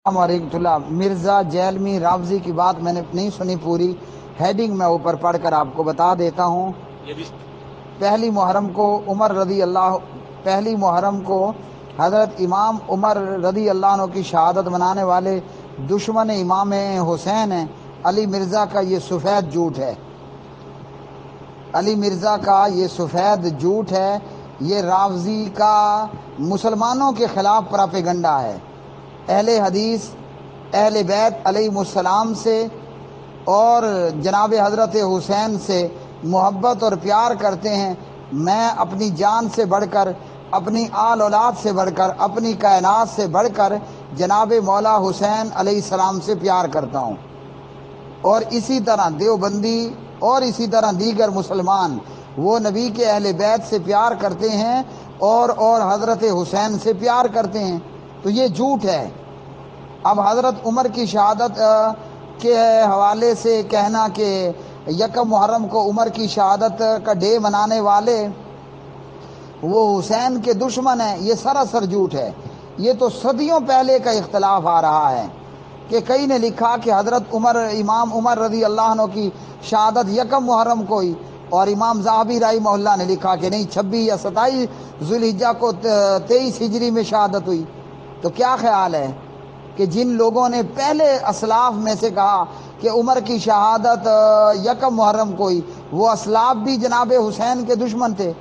مرزا جیلمی راوزی کی بات میں نے نہیں سنی پوری، ہیڈنگ میں اوپر پڑھ کر آپ کو بتا دیتا ہوں۔ پہلی محرم کو حضرت امام عمر رضی اللہ عنہ کی شہادت منانے والے دشمن امام حسین ہیں علی مرزا کا یہ سفید جھوٹ ہے۔ علی مرزا کا یہ سفید جھوٹ ہے، یہ راوزی کا مسلمانوں کے خلاف پراپیگنڈا ہے۔ اہل حدیث اہل بیت علیہ السلام سے اور جناب حضرت حسین سے محبت اور پیار کرتے ہیں۔ میں اپنی جان سے بڑھ کر، اپنی آل اولاد سے بڑھ کر، اپنی کائنات سے بڑھ کر جناب مولا حسین علیہ السلام سے پیار کرتا ہوں، اور اسی طرح دیوبندی اور اسی طرح دیگر مسلمان وہ نبی کے اہل بیت سے پیار کرتے ہیں اور حضرت حسین سے پیار کرتے ہیں، تو یہ جھوٹ ہے۔ اب حضرت عمر کی شہادت کے حوالے سے کہنا کہ یکم محرم کو عمر کی شہادت کا ڈے منانے والے وہ حسین کے دشمن ہیں، یہ سراسر جھوٹ ہے۔ یہ تو صدیوں پہلے کا اختلاف آ رہا ہے کہ کئی نے لکھا کہ حضرت امام عمر رضی اللہ عنہ کی شہادت یکم محرم کو ہی، اور امام ذہبی رحمہ اللہ نے لکھا کہ نہیں 26 یا 27 ذوالحجہ کو 23 ہجری میں شہادت ہوئی۔ تو کیا خیال ہے کہ جن لوگوں نے پہلے اسلاف میں سے کہا کہ عمر کی شہادت یکم محرم کو ہی، وہ اسلاف بھی جناب حسین کے دشمن تھے؟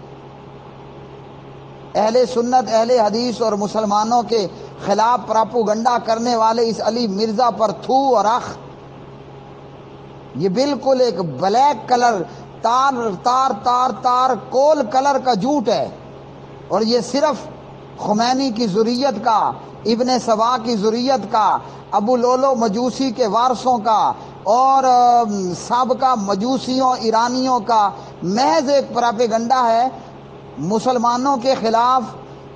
اہل سنت اہل حدیث اور مسلمانوں کے خلاف پراپوگنڈا کرنے والے اس علی مرزا پر تھو اور اخ، یہ بالکل ایک بلیک کلر تار کول کلر کا جھوٹ ہے، اور یہ صرف خمینی کی ذریت کا، ابن سبا کی ذریت کا، ابو لولو مجوسی کے وارثوں کا اور سابقہ مجوسیوں ایرانیوں کا محض ایک پراپیگنڈا ہے مسلمانوں کے خلاف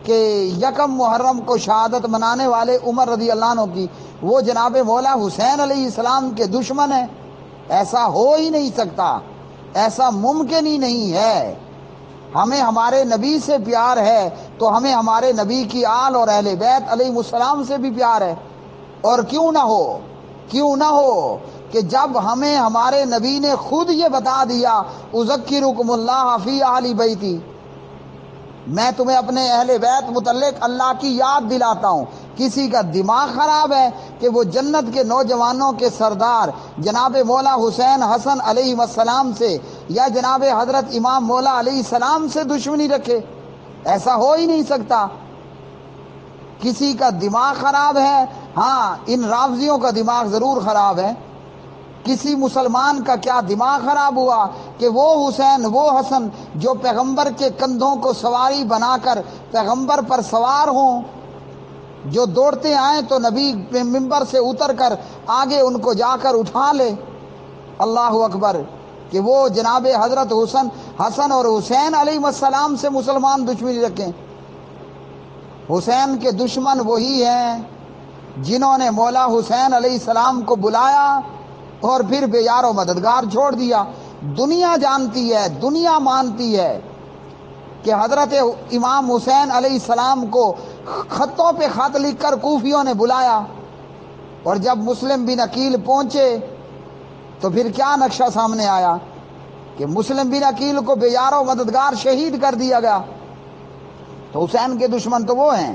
کہ یکم محرم کو شہادت منانے والے عمر رضی اللہ عنہ کی وہ جناب مولا حسین علیہ السلام کے دشمن ہیں۔ ایسا ہو ہی نہیں سکتا، ایسا ممکن ہی نہیں ہے۔ ہمیں ہمارے نبی سے پیار ہے تو ہمیں ہمارے نبی کی آل اور اہل بیت علیہ السلام سے بھی پیار ہے، اور کیوں نہ ہو کہ جب ہمیں ہمارے نبی نے خود یہ بتا دیا اذکرکم اللہ فی اہل بیتی، میں تمہیں اپنے اہل بیت متعلق اللہ کی یاد دلاتا ہوں۔ کسی کا دماغ خراب ہے کہ وہ جنت کے نوجوانوں کے سردار جناب مولا حسین حسن علیہ السلام سے یا جناب حضرت امام مولا علیہ السلام سے دشمنی رکھے؟ ایسا ہو ہی نہیں سکتا۔ کسی کا دماغ خراب ہے، ہاں ان راوزیوں کا دماغ ضرور خراب ہے۔ کسی مسلمان کا کیا دماغ خراب ہوا کہ وہ حسین وہ حسن جو پیغمبر کے کندھوں کو سواری بنا کر پیغمبر پر سوار ہوں، جو دوڑتے آئیں تو نبی ممبر سے اتر کر آگے ان کو جا کر اٹھا لے، اللہ اکبر، کہ وہ جناب حضرت حسن اور حسین علیہ السلام سے مسلمان دشمنی رکھیں۔ حسین کے دشمن وہی ہیں جنہوں نے مولا حسین علیہ السلام کو بلایا اور پھر بے یار و مددگار چھوڑ دیا۔ دنیا جانتی ہے، دنیا مانتی ہے کہ حضرت امام حسین علیہ السلام کو خطوں پہ خط لکھ کر کوفیوں نے بلایا، اور جب مسلم بن عقیل پہنچے تو پھر کیا نقشہ سامنے آیا کہ مسلم بن عقیل کو بے یار و مددگار شہید کر دیا گیا۔ تو حسین کے دشمن تو وہ ہیں،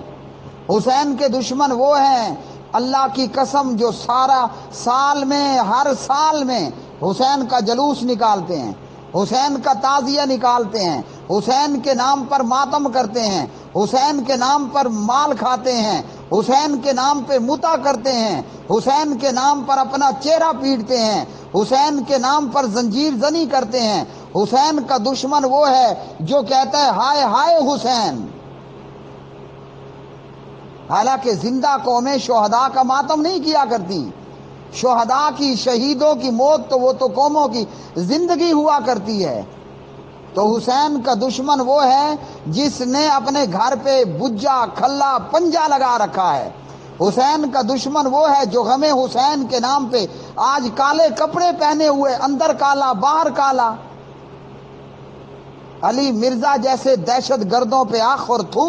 حسین کے دشمن وہ ہیں اللہ کی قسم جو ہر سال میں حسین کا جلوس نکالتے ہیں، حسین کا تعزیہ نکالتے ہیں، حسین کے نام پر ماتم کرتے ہیں، حسین کے نام پر مال کھاتے ہیں، حسین کے نام پہ متا کرتے ہیں، حسین کے نام پر اپنا چہرہ پیٹتے ہیں، حسین کے نام پر زنجیر زنی کرتے ہیں۔ حسین کا دشمن وہ ہے جو کہتا ہے ہائے ہائے حسین، حالانکہ زندہ قومیں شہداء کا ماتم نہیں کیا کرتی۔ شہداء کی، شہیدوں کی موت تو وہ تو قوموں کی زندگی ہوا کرتی ہے۔ تو حسین کا دشمن وہ ہے جس نے اپنے گھر پہ بجا کھلا پنجا لگا رکھا ہے۔ حسین کا دشمن وہ ہے جو غم حسین کے نام پہ آج کالے کپڑے پہنے ہوئے اندر کالا باہر کالا۔ علی مرزا جیسے دہشت گردوں پہ آخ اور تھو